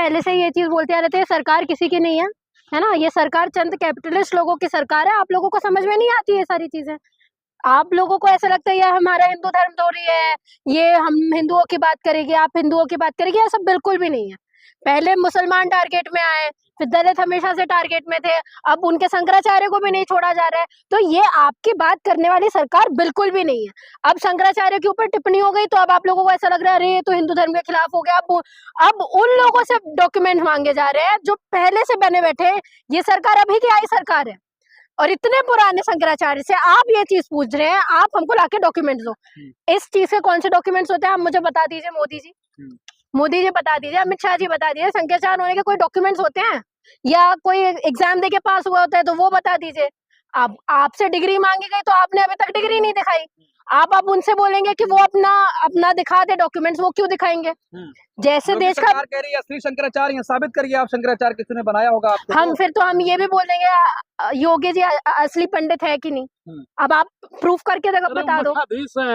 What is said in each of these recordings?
पहले से ये चीज बोलते आ रहे थे, सरकार किसी की नहीं है ना, ये सरकार चंद कैपिटलिस्ट लोगों की सरकार है। आप लोगों को समझ में नहीं आती ये सारी चीजें। आप लोगों को ऐसा लगता है ये हमारा हिंदू धर्म तोड़ी है, ये हम हिंदुओं की बात करेंगे, आप हिंदुओं की बात करेंगे, ऐसा बिल्कुल भी नहीं है। पहले मुसलमान टारगेट में आए, फिर दलित हमेशा से टारगेट में थे, अब उनके शंकराचार्य को भी नहीं छोड़ा जा रहा है। तो ये आपकी बात करने वाली सरकार बिल्कुल भी नहीं है। अब शंकराचार्य के ऊपर टिप्पणी हो गई तो अब आप लोगों को ऐसा लग रहा है अरे ये तो हिंदू धर्म के खिलाफ हो गया। अब उन लोगों से डॉक्यूमेंट मांगे जा रहे हैं जो पहले से बने बैठे हैं। ये सरकार अभी की आई सरकार है और इतने पुराने शंकराचार्य से आप ये चीज पूछ रहे हैं, आप हमको लाके डॉक्यूमेंट्स दो। इस चीज के कौन से डॉक्यूमेंट्स होते हैं आप मुझे बता दीजिए। मोदी जी बता दीजिए, अमित शाह जी बता दीजिए, शंकराचार्य होने के कोई डॉक्यूमेंट्स होते हैं या कोई एग्जाम दे के पास हुआ होता है तो वो बता दीजिए। अब आपसे डिग्री मांगी गई तो आपने अभी तक डिग्री नहीं दिखाई। आप उनसे बोलेंगे कि वो अपना दिखा दे डॉक्यूमेंट्स, वो क्यों दिखाएंगे? जैसे देश का सरकार कह रही है असली शंकराचार्य साबित करिए, आप शंकराचार्य किसी ने बनाया होगा आपको। हम फिर तो हम ये भी बोलेंगे योगी जी असली पंडित है कि नहीं। अब आप प्रूफ करके बता दो।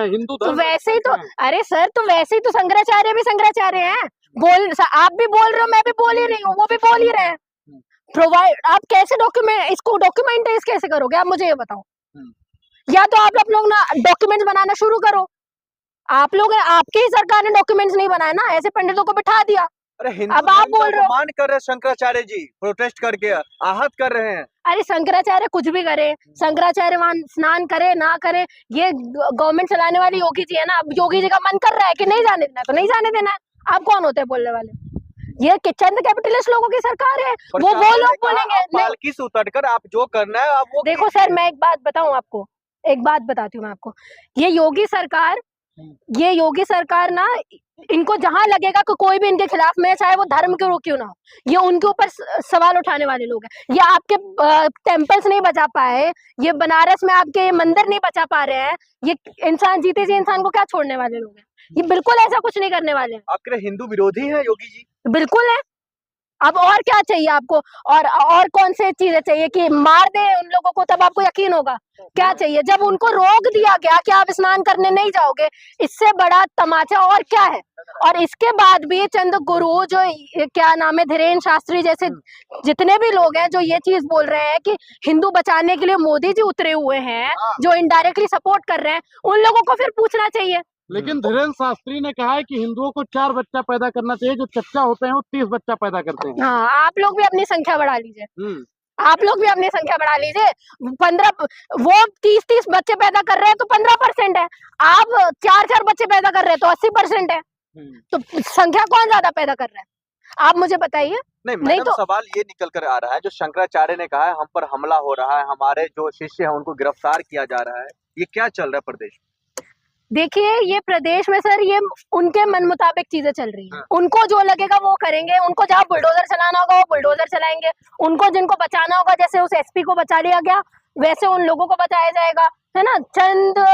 हिंदू तो वैसे ही तो अरे सर, तो वैसे ही तो शंकराचार्य भी शंकराचार्य हैं। आप भी बोल रहे हो, मैं भी बोल ही रही हूँ, वो भी बोल ही रहे हैं। प्रोवाइड आप कैसे इसको डॉक्यूमेंटाइज कैसे करोगे आप मुझे ये बताओ। या तो आप लोग ना डॉक्यूमेंट्स बनाना शुरू करो। आप लोग आपकी ही सरकार ने डॉक्यूमेंट्स नहीं बनाए ना, ऐसे पंडितों को बिठा दिया। अरे अब आप बोल रहे हो मान कर रहे शंकराचार्य जी, प्रोटेस्ट करके आहत कर रहे हैं। अरे शंकराचार्य कुछ भी करे, शंकराचार्य वहां स्नान करे ना करे, ये गवर्नमेंट चलाने वाली योगी जी है ना। अब योगी जी का मन कर रहा है कि नहीं जाने देना तो नहीं जाने देना है। आप कौन होते हैं बोलने वाले? ये चंद कैपिटलिस्ट लोगों की सरकार है, वो लोग बोलेंगे पालकी से उतरकर आप जो करना है आप वो देखो सर, मैं एक बात बताऊं आपको, एक बात बताती हूँ मैं आपको। ये योगी सरकार ना, इनको जहां लगेगा कि कोई भी इनके खिलाफ में, चाहे वो धर्म के क्यों ना हो, ये उनके ऊपर सवाल उठाने वाले लोग हैं। ये आपके टेम्पल्स नहीं बचा पाए, ये बनारस में आपके मंदिर नहीं बचा पा रहे हैं, ये इंसान जीते जी इंसान को क्या छोड़ने वाले लोग हैं? ये बिल्कुल ऐसा कुछ नहीं करने वाले हैं। आपके हिंदू विरोधी है योगी जी? बिल्कुल है। अब और क्या चाहिए आपको? और कौन से चीजें चाहिए कि मार दे उन लोगों को तब आपको यकीन होगा? क्या चाहिए? जब उनको रोक दिया गया कि आप स्नान करने नहीं जाओगे, इससे बड़ा तमाचा और क्या है? और इसके बाद भी चंद गुरु, जो क्या नाम है, धीरेन्द्र शास्त्री जैसे जितने भी लोग हैं जो ये चीज बोल रहे हैं कि हिंदू बचाने के लिए मोदी जी उतरे हुए हैं, जो इनडायरेक्टली सपोर्ट कर रहे हैं, उन लोगों को फिर पूछना चाहिए। लेकिन धीरेन्द्र शास्त्री ने कहा है कि हिंदुओं को 4 बच्चा पैदा करना चाहिए, जो चच्चा होते हैं वो 30 बच्चा पैदा करते हैं। हाँ, आप लोग भी अपनी संख्या बढ़ा लीजिए। आप लोग भी अपनी संख्या बढ़ा लीजिए। 15 वो 30 बच्चे पैदा कर रहे हैं तो 15% है। आप 4 बच्चे पैदा कर रहे हैं तो 80% है। तो संख्या कौन ज्यादा पैदा कर रहा है? आप मुझे बताइए। नहीं तो सवाल ये निकल कर आ रहा है, जो शंकराचार्य ने कहा है हम पर हमला हो रहा है, हमारे जो शिष्य हैं उनको गिरफ्तार किया जा रहा है, ये क्या चल रहा है प्रदेश में? देखिए, ये प्रदेश में सर, ये उनके मन मुताबिक चीजें चल रही हैं। उनको जो लगेगा वो करेंगे। उनको जहाँ बुलडोजर चलाना होगा वो बुलडोजर चलाएंगे। उनको जिनको बचाना होगा, जैसे उस एसपी को बचा लिया गया, वैसे उन लोगों को बचाया जाएगा, है ना। चंद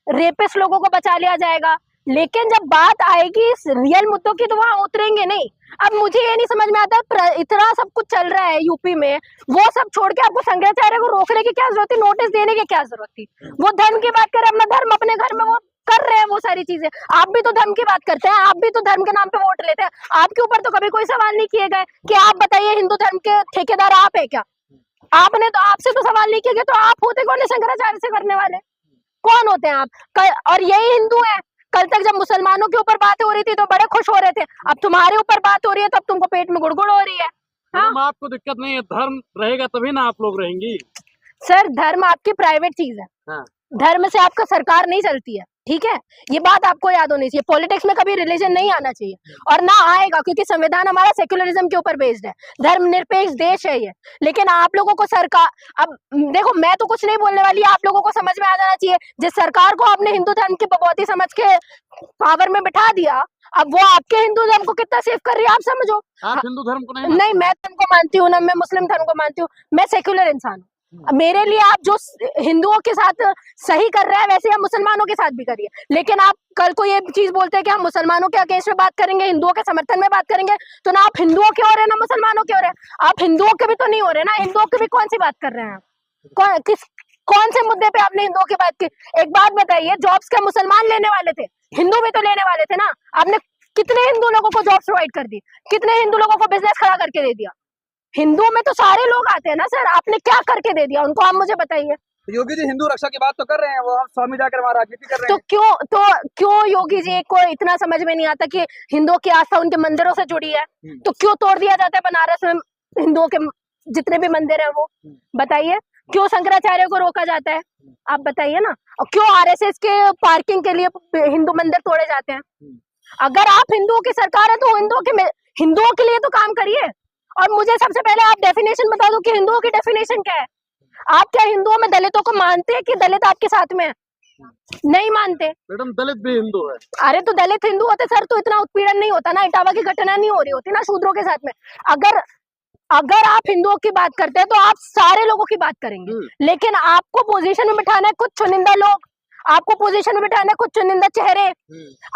रेपिस्ट लोगों को बचा लिया जाएगा। लेकिन जब बात आएगी रियल मुद्दों की तो वहां उतरेंगे नहीं। अब मुझे ये नहीं समझ में आता, इतना सब कुछ चल रहा है यूपी में, वो सब छोड़ के आपको शंकराचार्य को रोकने की क्या जरूरत थी? नोटिस देने की क्या जरूरत थी? वो धर्म की बात करे, अपना धर्म अपने घर में वो कर रहे हैं वो सारी चीजें। आप भी तो धर्म की बात करते हैं, आप भी तो धर्म के नाम पे वोट लेते हैं। आपके ऊपर तो कभी कोई सवाल नहीं किए गए कि आप बताइए हिंदू धर्म के ठेकेदार आप है क्या? आपने तो, आपसे तो सवाल नहीं किए गए, तो आप होते कौन है शंकराचार्य से करने वाले? कौन होते हैं आप? और यही हिंदू है। कल तक जब मुसलमानों के ऊपर बातें हो रही थी तो बड़े खुश हो रहे थे, अब तुम्हारे ऊपर बात हो रही है तब तुमको पेट में गुड़गुड़ हो रही है। हाँ? आपको दिक्कत नहीं है, धर्म रहेगा तभी ना आप लोग रहेंगी। सर, धर्म आपकी प्राइवेट चीज है। हाँ। धर्म से आपका सरकार नहीं चलती है, ठीक है? ये बात आपको याद होनी चाहिए। पॉलिटिक्स में कभी रिलीजन नहीं आना चाहिए और ना आएगा, क्योंकि संविधान हमारा सेक्युलरिज्म के ऊपर बेस्ड है, धर्मनिरपेक्ष देश है ये। लेकिन आप लोगों को सरकार, अब देखो, मैं तो कुछ नहीं बोलने वाली, आप लोगों को समझ में आ जाना चाहिए। जिस सरकार को आपने हिंदू धर्म की बगौती समझ के पावर में बिठा दिया, अब वो आपके हिंदू धर्म को कितना सेफ कर रही है आप समझो। आप हिंदू धर्म को नहीं, मैं धर्म को मानती हूँ ना, मैं मुस्लिम धर्म को मानती हूँ, मैं सेक्युलर इंसान हूँ। मेरे लिए आप जो हिंदुओं के साथ सही कर रहे हैं वैसे हम मुसलमानों के साथ भी करिए। लेकिन आप कल को ये चीज बोलते हैं कि हम मुसलमानों के अगेंस्ट में बात करेंगे, हिंदुओं के समर्थन में बात करेंगे, तो ना आप हिंदुओं के हो रहे हैं ना मुसलमानों के हो रहे हैं। आप हिंदुओं के भी तो नहीं हो रहे ना, हिंदुओं की भी कौन सी बात कर रहे हैं आप? कौन से मुद्दे पे आपने हिंदुओं की बात की? एक बात बताइए, जॉब्स के मुसलमान लेने वाले थे, हिंदू भी तो लेने वाले थे ना। आपने कितने हिंदू लोगों को जॉब प्रोवाइड कर दी, कितने हिंदू लोगों को बिजनेस खड़ा करके दे दिया। हिंदू में तो सारे लोग आते हैं ना सर, आपने क्या करके दे दिया उनको, आप मुझे बताइए। योगी जी हिंदू रक्षा की बात तो कर रहे हैं, वो हम स्वामी जाकर वहाँ राजनीति कर रहे हैं। तो क्यों योगी जी को इतना समझ में नहीं आता कि हिंदुओं की आस्था उनके मंदिरों से जुड़ी है, तो क्यों तोड़ दिया जाता है बनारस में हिंदुओं के जितने भी मंदिर है वो, बताइए। क्यों शंकराचार्य को रोका जाता है, आप बताइए ना। और क्यों आरएसएस के पार्किंग के लिए हिंदू मंदिर तोड़े जाते हैं। अगर आप हिंदुओं की सरकार है तो हिंदुओं के लिए तो काम करिए। और मुझे सबसे पहले आप डेफिनेशन बता दो कि हिंदुओं की डेफिनेशन क्या है। आप क्या हिंदुओं में दलितों को मानते हैं कि दलित आपके साथ में है? नहीं मानते। मैडम दलित भी हिंदू है। अरे तो दलित हिंदू होते सर तो इतना उत्पीड़न नहीं होता ना, इटावा की घटना नहीं हो रही होती ना शूद्रों के साथ में। अगर आप हिंदुओं की बात करते हैं तो आप सारे लोगों की बात करेंगे, लेकिन आपको पोजीशन में बिठाना है कुछ चुनिंदा लोग, आपको पोजीशन में बिठाना है कुछ चुनिंदा चेहरे।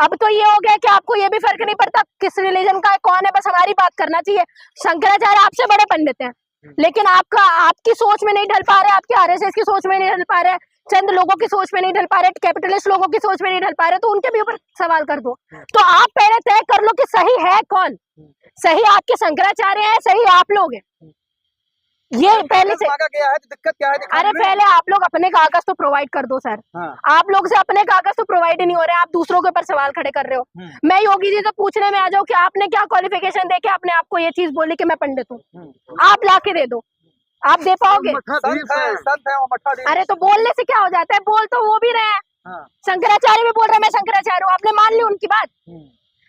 अब तो ये हो गया कि आपको ये भी फर्क नहीं पड़ता किस रिलीजन का है कौन है, बस हमारी बात करना चाहिए। शंकराचार्य आपसे बड़े पंडित हैं, लेकिन आपकी सोच में नहीं ढल पा रहे, आपके आरएसएस की सोच में नहीं ढल पा रहे, चंद लोगों की सोच में नहीं ढल पा रहे, कैपिटलिस्ट लोगों की सोच में नहीं ढल पा रहे, तो उनके भी ऊपर सवाल कर दो। तो आप पहले तय कर लो कि सही है कौन, सही आपके शंकराचार्य है, सही आप लोग हैं। ये पहले से गया है तो दिक्कत क्या है? अरे पहले आप लोग अपने कागज तो प्रोवाइड कर दो सर। आप लोग से अपने कागज तो प्रोवाइड ही नहीं हो रहे, आप दूसरों के ऊपर सवाल खड़े कर रहे हो। मैं योगी जी से पूछने में आ जाऊँ कि आपने क्या क्वालिफिकेशन दे के आपने आपको ये चीज बोली कि मैं पंडित हूँ, आप ला के दे दो, आप दे पाओगे? अरे तो बोलने से क्या हो जाता है, बोल तो वो भी रहे हैं। शंकराचार्य भी बोल रहे हैं मैं शंकराचार्य हूँ, आपने मान ली उनकी बात।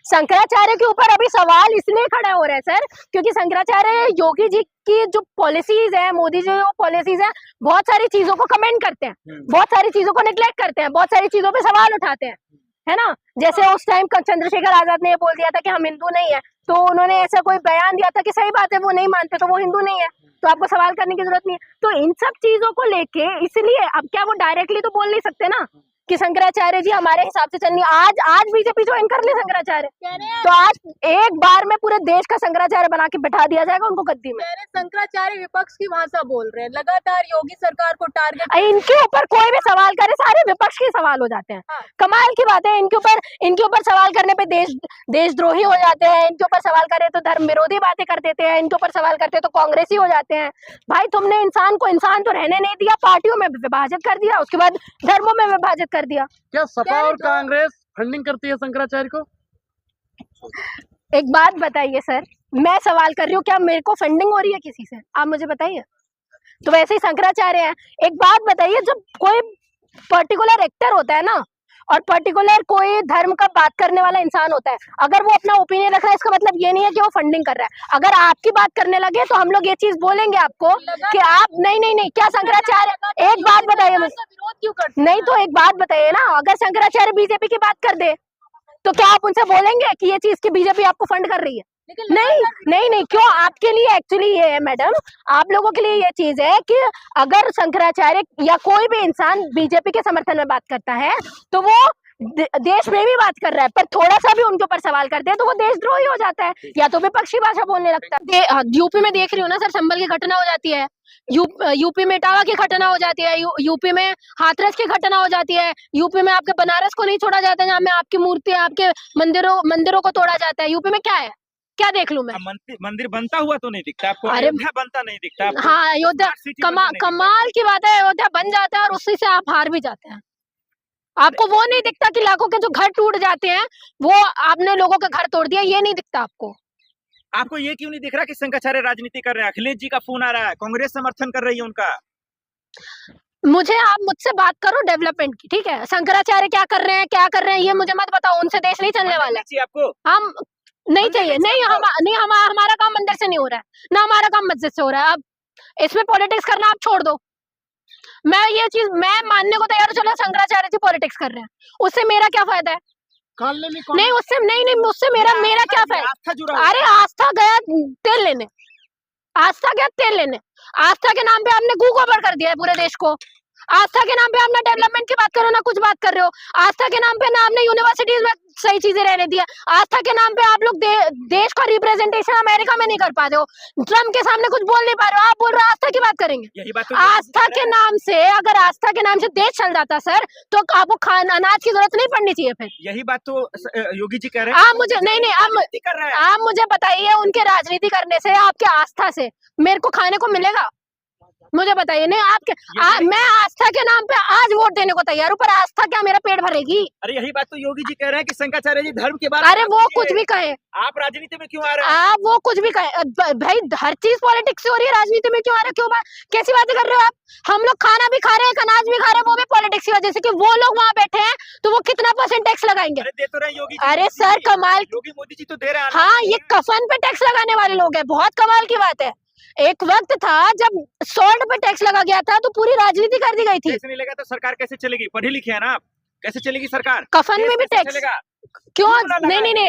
शंकराचार्य के ऊपर अभी सवाल इसलिए खड़ा हो रहा है सर क्योंकि शंकराचार्य योगी जी की जो पॉलिसीज है, मोदी जी जो पॉलिसीज है, बहुत सारी चीजों को कमेंट करते हैं, बहुत सारी चीजों को निग्लेक्ट करते हैं, बहुत सारी चीजों पे सवाल उठाते हैं, है ना। जैसे उस टाइम चंद्रशेखर आजाद ने ये बोल दिया था कि हम हिंदू नहीं है, तो उन्होंने ऐसा कोई बयान दिया था कि सही बात है वो नहीं मानते तो वो हिंदू नहीं है, तो आपको सवाल करने की जरूरत नहीं है। तो इन सब चीजों को लेके इसलिए अब क्या वो डायरेक्टली तो बोल नहीं सकते ना कि शंकराचार्य जी हमारे हिसाब से चलनी। आज बीजेपी ज्वाइन कर ले शंकराचार्य, तो आज एक बार में पूरे देश का शंकराचार्य बना के बैठा दिया जाएगा उनको गद्दी में। शंकराचार्य विपक्ष की भाषा बोल रहे हैं, लगातार योगी सरकार को टारगेट। इनके ऊपर कोई भी सवाल करे सारे विपक्ष के सवाल हो जाते हैं। कमाल की बात है, इनके ऊपर सवाल करने पे देशद्रोही हो जाते हैं, इनके ऊपर सवाल करे तो धर्म विरोधी बातें कर देते हैं, इनके ऊपर सवाल करते तो कांग्रेसी हो जाते हैं। भाई तुमने इंसान को इंसान तो रहने नहीं दिया, पार्टियों में विभाजित कर दिया, उसके बाद धर्मों में विभाजित कर दिया। क्या सपा और कांग्रेस फंडिंग करती है शंकराचार्य को? एक बात बताइए सर, मैं सवाल कर रही हूँ क्या मेरे को फंडिंग हो रही है किसी से, आप मुझे बताइए। तो वैसे ही शंकराचार्य है। एक बात बताइए, जब कोई पर्टिकुलर एक्टर होता है ना और पर्टिकुलर कोई धर्म का बात करने वाला इंसान होता है, अगर वो अपना ओपिनियन रख रहा है इसका मतलब ये नहीं है कि वो फंडिंग कर रहा है। अगर आपकी बात करने लगे तो हम लोग ये चीज बोलेंगे आपको कि आप नहीं क्या शंकराचार्य, एक बात बताइए मुझे, विरोध क्यों करते नहीं तो एक बात बताइए ना, अगर शंकराचार्य बीजेपी की बात कर दे तो क्या आप उनसे बोलेंगे कि ये चीज की बीजेपी आपको फंड कर रही है? नहीं क्यों? आपके लिए एक्चुअली ये है मैडम, आप लोगों के लिए ये चीज है कि अगर शंकराचार्य या कोई भी इंसान बीजेपी के समर्थन में बात करता है तो वो देश में भी बात कर रहा है, पर थोड़ा सा भी उनके ऊपर सवाल करते हैं तो वो देशद्रोही हो जाता है या तो विपक्षी भाषा बोलने लगता है। यूपी में देख रही हूँ ना सर, संभल की घटना हो जाती है, यूपी में इटावा की घटना हो जाती है, यूपी में हाथरस की घटना हो जाती है, यूपी में आपके बनारस को नहीं छोड़ा जाता है जहाँ में आपकी मूर्ति आपके मंदिरों को तोड़ा जाता है। यूपी में क्या है, क्या देख लूं मैं? मंदिर बनता हुआ तो नहीं दिखता आपको? अरे अयोध्या बनता नहीं दिखता आपको? हाँ, अयोध्या कमाल की बात है, अयोध्या बन जाता है और उसी से आप हार भी जाते हैं। आपको वो नहीं दिखता कि लाखों के जो घर टूट जाते हैं वो आपने लोगों का घर तोड़ दिया, ये नहीं दिखता आपको? आपको ये क्यों नहीं दिख रहा कि शंकराचार्य राजनीति कर रहे हैं? अखिलेश जी का फोन आ रहा है, कांग्रेस समर्थन कर रही है उनका। आप मुझसे बात करो डेवलपमेंट की, ठीक है? शंकराचार्य क्या कर रहे हैं ये मुझे मत बताओ, उनसे देश नहीं चलने वाला आपको। हम नहीं चाहिए, हमारा काम मंदिर से नहीं हो रहा है ना, हमारा काम मस्जिद से हो रहा है। अब इसमें पॉलिटिक्स करना आप छोड़ दो। मैं मानने को तैयार हूं, चलो शंकराचार्य जी पॉलिटिक्स कर रहे हैं, उससे मेरा क्या फायदा है? नहीं उससे मेरा क्या फायदा? अरे आस्था गया तेल लेने, आस्था के नाम पे आपने गू गोबर कर दिया है पूरे देश को। आस्था के नाम पे आप ना डेवलपमेंट की बात करो ना कुछ बात कर रहे हो। आस्था के नाम पे ना आपने यूनिवर्सिटीज में सही चीजें रहने दिया। आस्था के नाम पे आप लोग देश का रिप्रेजेंटेशन अमेरिका में नहीं कर पाते हो, ट्रम्प के सामने कुछ बोल नहीं पा रहे हो। आप बोल रहे हो आस्था की बात करेंगे। यही बात तो आस्था के नाम से, अगर आस्था के नाम से देश चल जाता सर, तो आपको अनाज की जरूरत नहीं पड़नी चाहिए फिर। यही बात तो योगी जी कह रहे हैं। आप मुझे नहीं आप मुझे बताइए, उनके राजनीति करने से, आपके आस्था से मेरे को खाने को मिलेगा? मुझे बताइए। नहीं आपके मैं आस्था के नाम पे आज वोट देने को तैयार हूँ, पर आस्था क्या मेरा पेट भरेगी? अरे यही बात तो योगी जी कह रहे हैं कि शंकराचार्य जी धर्म के बारे अरे वो कुछ भी कहे, आप राजनीति में क्यों आ रहे हैं? आप वो कुछ भी कहे भाई, हर चीज पॉलिटिक्स से हो रही है, राजनीति में क्यों आ रहे हो? क्यों कैसी बातें कर रहे हो आप? हम लोग खाना भी खा रहे हैं, अनाज भी खा रहे हैं, वो भी पॉलिटिक्स की वजह से कि वो लोग वहाँ बैठे हैं तो वो कितना % टैक्स लगाएंगे। अरे दे तो रहे हैं योगी जी। अरे सर कमाल, योगी मोदी जी तो दे रहे हैं। हाँ ये कफन पे टैक्स लगाने वाले लोग हैं, बहुत कमाल की बात है। एक वक्त था जब सॉल्ट पे टैक्स लगा गया था तो पूरी राजनीति कर दी गई थी। टैक्स नहीं लगा तो सरकार कैसे चलेगी? पढ़े लिखे हैं ना आप, कैसे चलेगी सरकार? कफन में भी टैक्स क्यों? नहीं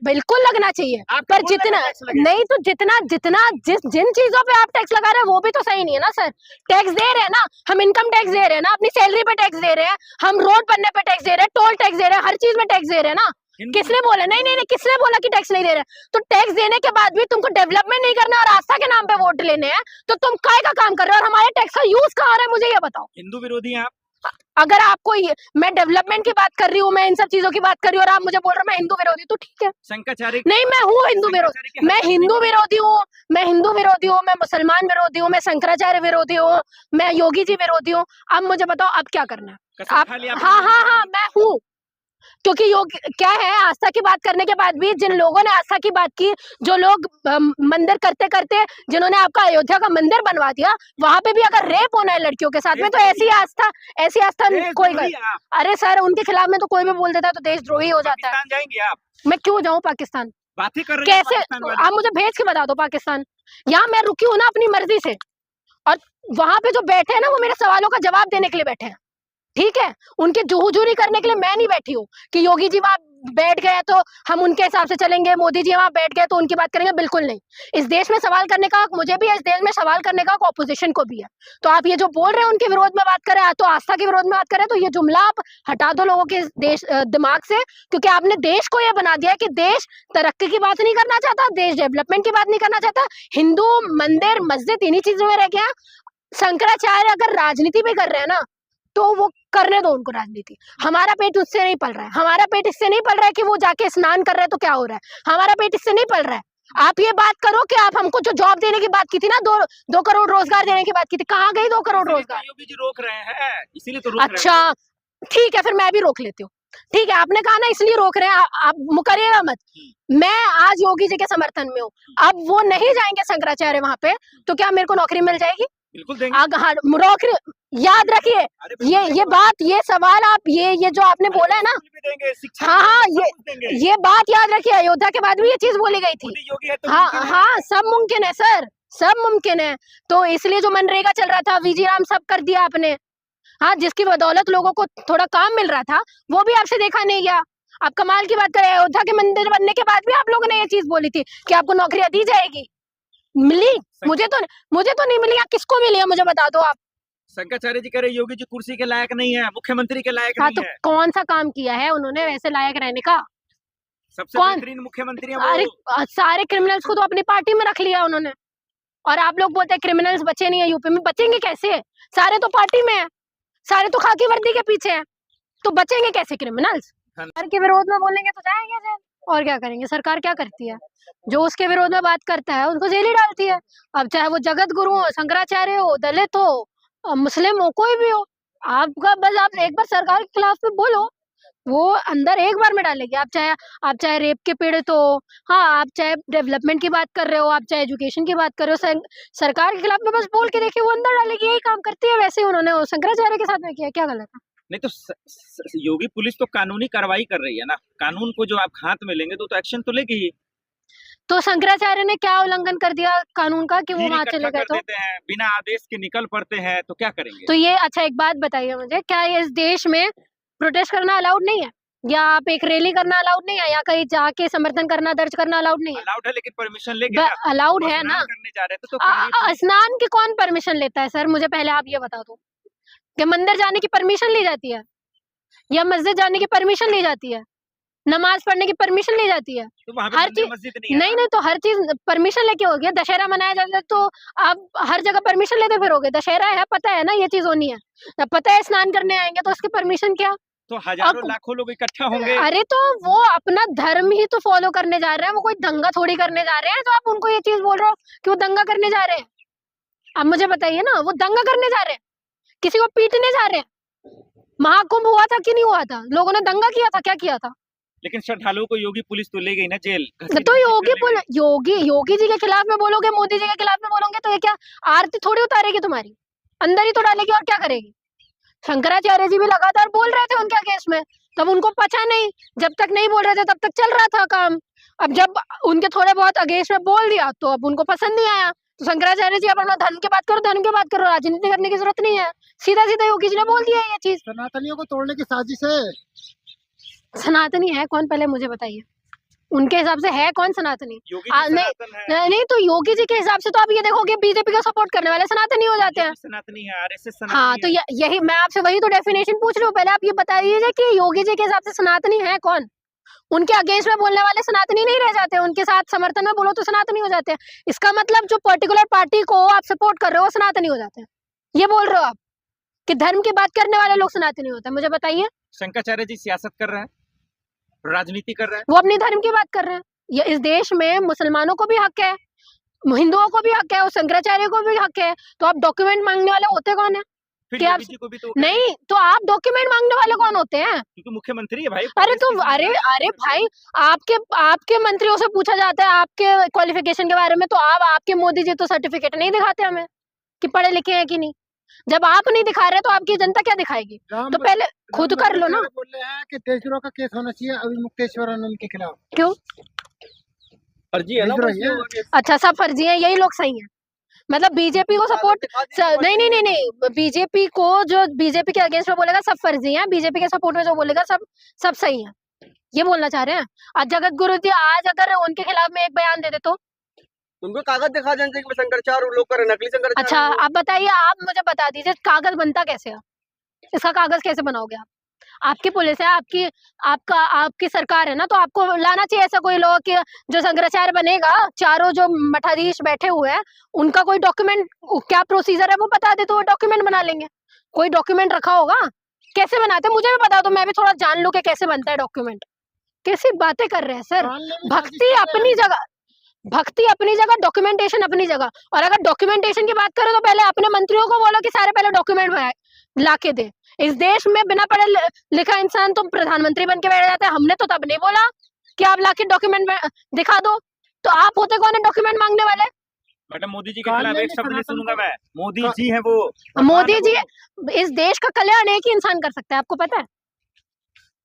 बिल्कुल लगना चाहिए, पर जितना नहीं तो जितना जिन चीजों पे आप टैक्स लगा रहे हैं वो भी तो सही नहीं है ना सर। टैक्स दे रहे हैं ना, हम इनकम टैक्स दे रहे हैं ना, अपनी सैलरी पे टैक्स दे रहे हैं, हम रोड बनने पे टैक्स दे रहे हैं, टोल टैक्स दे रहे हैं, हर चीज में टैक्स दे रहे हैं ना। किसने बोला? नहीं किसने बोला कि टैक्स नहीं दे रहे? तो टैक्स देने के बाद भी तुमको डेवलपमेंट नहीं करना और आस्था के नाम पे वोट लेने हैं, तो तुम काय का काम कर रहे हो और हमारे टैक्स का यूज कहाँ आ रहा है? मुझे ये बताओ। हिंदू विरोधी हैं आप। अगर आपको मैं डेवलपमेंट की बात कर रही हूँ, मैं इन सब चीजों की बात कर रही हूँ और आप मुझे बोल रहे हो मैं हिंदू विरोधी, तो ठीक है। शंकराचार्य नहीं, मैं हूँ हिंदू विरोधी, मैं हिंदू विरोधी हूँ, मैं हिंदू विरोधी हूँ, मैं मुसलमान विरोधी हूँ, मैं शंकराचार्य विरोधी हूँ, मैं योगी जी विरोधी हूँ। अब मुझे बताओ अब क्या करना है आप? हाँ मैं हूँ, क्योंकि योग क्या है, आस्था की बात करने के बाद भी जिन लोगों ने आस्था की बात की, जो लोग मंदिर करते करते जिन्होंने आपका अयोध्या का मंदिर बनवा दिया, वहां पे भी अगर रेप होना है लड़कियों के साथ में, तो ऐसी आस्था कोई अरे सर उनके खिलाफ में तो कोई भी बोल देता है तो देशद्रोही हो जाता है। जाएंगे आप? मैं क्यों जाऊं पाकिस्तान? बातें कर रहे हैं कैसे? आप मुझे भेज के बता दो पाकिस्तान। यहाँ मैं रुकी हूँ ना अपनी मर्जी से, और वहां पे जो बैठे हैं ना वो मेरे सवालों का जवाब देने के लिए बैठे हैं, ठीक है? उनके जुहुजूरी करने के लिए मैं नहीं बैठी हूँ कि योगी जी वहां बैठ गए तो हम उनके हिसाब से चलेंगे, मोदी जी वहां बैठ गए तो उनकी बात करेंगे, बिल्कुल नहीं। इस देश में सवाल करने का हक मुझे भी है, इस देश में सवाल करने का हक ऑपोजिशन को भी है। तो आप ये जो बोल रहे हैं उनके विरोध में बात करें, तो आस्था के विरोध में बात करें, तो ये जुमला आप हटा दो लोगों के दिमाग से, क्योंकि आपने देश को ये बना दिया कि देश तरक्की की बात नहीं करना चाहता, देश डेवलपमेंट की बात नहीं करना चाहता, हिंदू मंदिर मस्जिद इन्हीं चीजों में रह गया। शंकराचार्य अगर राजनीति भी कर रहे हैं ना, तो वो करने दो उनको राजनीति। हमारा पेट उससे नहीं पल रहा है, हमारा पेट इससे नहीं पल रहा है कि वो जाके स्नान कर रहे हैं तो क्या हो रहा है, हमारा पेट इससे नहीं पल रहा है। आप ये बात करो कि आप हमको जो जॉब देने की बात की थी ना, 2 करोड़ रोजगार देने की बात की थी, कहाँ गई 2 करोड़ रोजगार? योगी जी रोक रहे हैं, इसीलिए तो रोक अच्छा रहे हैं। ठीक है, फिर मैं भी रोक लेती हूँ। ठीक है, आपने कहा ना इसलिए रोक रहे हैं, आप मुकरिएगा मत। मैं आज योगी जी के समर्थन में हूँ। अब वो नहीं जाएंगे शंकराचार्य वहां पे, तो क्या मेरे को नौकरी मिल जाएगी? बिल्कुल देंगे। नौकरी याद रखिए, ये बात, ये सवाल आप ये जो आपने बोला है ना, हाँ ये बात याद रखिए। अयोध्या के बाद भी ये चीज बोली गई थी। हाँ सब मुमकिन है सर, सब मुमकिन है। तो इसलिए जो मनरेगा चल रहा था, वीजी राम सब कर दिया आपने, हाँ, जिसकी बदौलत लोगों को थोड़ा काम मिल रहा था, वो भी आपसे देखा नहीं गया। आप कमाल की बात करें, अयोध्या के मंदिर बनने के बाद भी आप लोगों ने ये चीज बोली थी कि आपको नौकरियां दी जाएगी, मिली? मुझे तो नहीं मिली। किसको मिली है मुझे बता दो आप। शंकराचार्य जी कह रहे योगी जी कुर्सी के लायक नहीं है, मुख्यमंत्री के लायक नहीं तो है। कौन सा काम किया है उन्होंने वैसे लायक रहने का? सबसे बेहतरीन मुख्यमंत्री है वो। अरे सारे क्रिमिनल्स को तो अपनी पार्टी में रख लिया उन्होंने, और आप लोग बोलते हैं क्रिमिनल्स बचे नहीं है यूपी में। बचेंगे कैसे? सारे तो पार्टी में है, सारे तो खाकी वर्दी के पीछे हैं, तो बचेंगे कैसे क्रिमिनल्स? सरकार के विरोध में बोलेंगे तो जाएंगे जेल, और क्या करेंगे? सरकार क्या करती है? जो उसके विरोध में बात करता है उनको जेल ही डालती है। अब चाहे वो जगत गुरु हो, शंकराचार्य हो, दलित हो, मुस्लिम हो, कोई भी हो, आपका बस आप एक बार सरकार के खिलाफ में बोलो, वो अंदर एक बार में डालेगी। आप चाहे रेप के पीड़ित हो, हाँ, आप चाहे डेवलपमेंट की बात कर रहे हो, आप चाहे एजुकेशन की बात कर रहे हो, सरकार के खिलाफ में बस बोल के देखिए, वो अंदर डालेगी। यही काम करती है, वैसे ही उन्होंने शंकराचार्य के साथ में किया। क्या गलत है? नहीं तो योगी पुलिस तो कानूनी कार्रवाई कर रही है ना, कानून को जो आप हाथ में लेंगे तो एक्शन तो लेगी ही। तो शंकराचार्य ने क्या उल्लंघन कर दिया कानून का कि वो वहां चले गए? तो बिना आदेश के निकल पड़ते हैं, तो क्या करेंगे? तो ये अच्छा एक बात बताइए मुझे, क्या इस देश में प्रोटेस्ट करना अलाउड नहीं है, या आप एक रैली करना अलाउड नहीं है, या कहीं जाके समर्थन करना, दर्ज करना अलाउड नहीं है? अलाउड है, लेकिन परमिशन लेके अलाउड है ना। करने जा रहे थे तो स्नान की कौन परमिशन लेता है सर? मुझे पहले आप ये बता दो। कि मंदिर जाने की परमिशन ली जाती है या मस्जिद जाने की परमिशन ली जाती है, नमाज पढ़ने की परमिशन ली जाती है, तो वहाँ पे हर मंदिर चीज मस्जिद नहीं है नहीं ना? नहीं, तो हर चीज परमिशन लेके हो गया। दशहरा मनाया जाता है तो आप हर जगह परमिशन लेते फिरोगे? दशहरा है, पता है ना ये चीज होनी है, जब पता है स्नान करने आएंगे तो उसकी परमिशन क्या? तो हजारों अब लाखों लोग इकट्ठा होंगे। अरे तो वो अपना धर्म ही तो फॉलो करने जा रहे हैं, वो कोई दंगा थोड़ी करने जा रहे हैं, तो आप उनको ये चीज बोल रहे हो कि वो दंगा करने जा रहे हैं। अब मुझे बताइए ना, वो दंगा करने जा रहे हैं, किसी को पीटने जा रहे हैं? महाकुंभ हुआ था कि नहीं हुआ था? लोगों ने दंगा किया था, क्या किया था? लेकिन श्रद्धालुओं को योगी पुलिस तो ले गई ना जेल। तो योगी जी के खिलाफ में बोलोगे, मोदी जी के खिलाफ में बोलोगे, तो ये क्या आरती थोड़ी उतारेगी तुम्हारी, अंदर ही तो डालेगी, और क्या करेगी? शंकराचार्य जी भी लगातार बोल रहे थे उनके केस में, तब उनको पचा नहीं, जब तक नहीं बोल रहे थे तब तक चल रहा था काम। अब जब उनके थोड़े बहुत अगेंस्ट में बोल दिया तो अब उनको पसंद नहीं आया। तो शंकराचार्य जी, अपना धर्म की बात करो, धर्म की बात करो, राजनीति करने की जरूरत नहीं है। सीधा सीधा योगी जी ने बोल दिया ये चीज। सनातनियों को तोड़ने की साजिश है। सनातनी है कौन, पहले मुझे बताइए, उनके हिसाब से है कौन सनातनी? योगी नहीं सनातन है। नहीं, तो योगी जी के हिसाब से तो आप ये देखोगे बीजेपी को सपोर्ट करने वाले सनातनी हो जाते हैं। सनातनी है, आरएसएस हाँ, तो यही मैं आपसे वही तो डेफिनेशन पूछ रही हूँ। पहले आप ये बताइए कि योगी जी के हिसाब से सनातनी है कौन? उनके अगेंस्ट में बोलने वाले सनातनी नहीं रह जाते, उनके साथ समर्थन में बोलो तो सनातनी हो जाते हैं। इसका मतलब जो पर्टिकुलर पार्टी को आप सपोर्ट कर रहे हो वो सनातनी हो जाते हैं, ये बोल रहे हो आप कि धर्म की बात करने वाले लोग सनातनी होते हैं? मुझे बताइए। शंकराचार्य जी सियासत कर रहे हैं, राजनीति कर रहे हैं। वो अपनी धर्म की बात कर रहे हैं। ये इस देश में मुसलमानों को भी हक है, हिंदुओं को भी हक है, और शंकराचार्य को भी हक है। तो आप डॉक्यूमेंट मांगने वाले होते कौन है? फिर कि आप योगी जी को भी तो नहीं, तो आप डॉक्यूमेंट मांगने वाले कौन होते हैं? क्योंकि मुख्यमंत्री है भाई। अरे तो अरे भाई, आपके मंत्रियों से पूछा जाता है आपके क्वालिफिकेशन के बारे में, तो आपके मोदी जी तो सर्टिफिकेट नहीं दिखाते हमें कि पढ़े लिखे हैं कि नहीं। जब आप नहीं दिखा रहे तो आपकी जनता क्या दिखाएगी? तो पहले खुद कर लो ना। बोल रहे हैं कि देशद्रोह का केस होना चाहिए अभी मुक्तेश्वर आनंद के खिलाफ। क्यों? फर्जी है ना देशद्रोही है। अच्छा, सब फर्जी है, यही लोग सही हैं? मतलब बीजेपी को सपोर्ट नहीं नहीं नहीं नहीं, बीजेपी को जो बीजेपी के अगेंस्ट में बोलेगा सब फर्जी है, बीजेपी के सपोर्ट में जो बोलेगा सब सही है, ये बोलना चाह रहे हैं? आज जगत गुरु जी आज अगर उनके खिलाफ में एक बयान दे दे तो उनको कागज दिखा देना चाहिए कि शंकराचार्य लोग कर रहे हैं, नकली शंकराचार्य। अच्छा, आप बताइए, आप मुझे बता दीजिए कागज बनता कैसे है? इसका कागज कैसे बनाओगे आप? आपकी पुलिस है, आपकी सरकार है ना, तो आपको लाना चाहिए ऐसा कोई लोग कि जो शंकराचार्य बनेगा, चारों जो मठाधीश बैठे हुए हैं उनका कोई डॉक्यूमेंट क्या प्रोसीजर है वो बता दे तो वो डॉक्यूमेंट बना लेंगे। कोई डॉक्यूमेंट रखा होगा, कैसे बनाते हैं मुझे भी बता दो, मैं भी थोड़ा जान लूं कि कैसे बनता है डॉक्यूमेंट। कैसी बातें कर रहे हैं सर? भक्ति अपनी जगह, डॉक्यूमेंटेशन अपनी जगह। और अगर डॉक्यूमेंटेशन की बात करो तो पहले अपने मंत्रियों को बोलो कि सारे पहले डॉक्यूमेंट ला के दे। इस देश में बिना पढ़े लिखा इंसान तो प्रधानमंत्री बन के बैठ जाता है। हमने तो तब नहीं बोला कि आप ला के डॉक्यूमेंट दिखा दो, तो आप होते कौन है डॉक्यूमेंट मांगने वाले? मैडम मोदी जी के खिलाफ एक शब्द नहीं सुनूंगा मैं। मोदी जी है वो, मोदी जी इस देश का कल्याण एक ही इंसान कर सकता है, आपको पता है?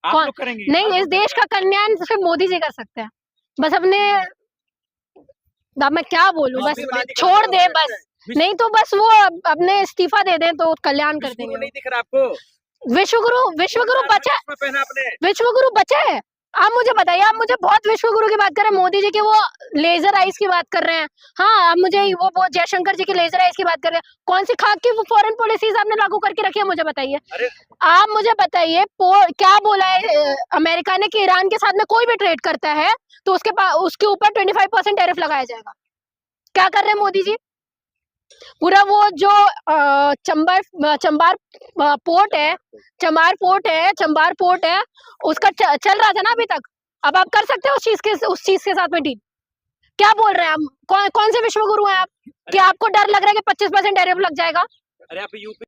आप कौन? लोग करेंगे? नहीं, इस देश का कल्याण सिर्फ मोदी जी कर सकते हैं। बस अपने, अब मैं क्या बोलूं, बस छोड़ दे, बस नहीं तो बस वो अपने इस्तीफा दे दें तो कल्याण कर देंगे। नहीं दिख रहा आपको? विश्वगुरु बचा, पहना आपने। विश्वगुरु बचा है। आप मुझे बताइए, आप मुझे बहुत विश्वगुरु की बात कर रहे हैं, मोदी जी के वो लेजर आइज की बात कर रहे हैं। हाँ, आप मुझे वो जयशंकर जी की लेजर आइज की बात कर रहे हैं। कौन सी खाक की फॉरेन पॉलिसीज आपने लागू करके रखी है मुझे बताइए। आप मुझे बताइए क्या बोला है अमेरिका ने कि ईरान के साथ में कोई भी ट्रेड करता है तो उसके ऊपर 25% टैरिफ लगाया जाएगा। क्या कर रहे हैं मोदी जी? पूरा वो जो चंबार पोर्ट है उसका चल रहा था ना अभी तक। अब आप कर सकते हो उस चीज के साथ में डील? क्या बोल रहे हैं आप? कौन से विश्वगुरु हैं आप कि आपको डर लग रहा है कि 25% टैरिफ लग जाएगा? अरे आप यूपी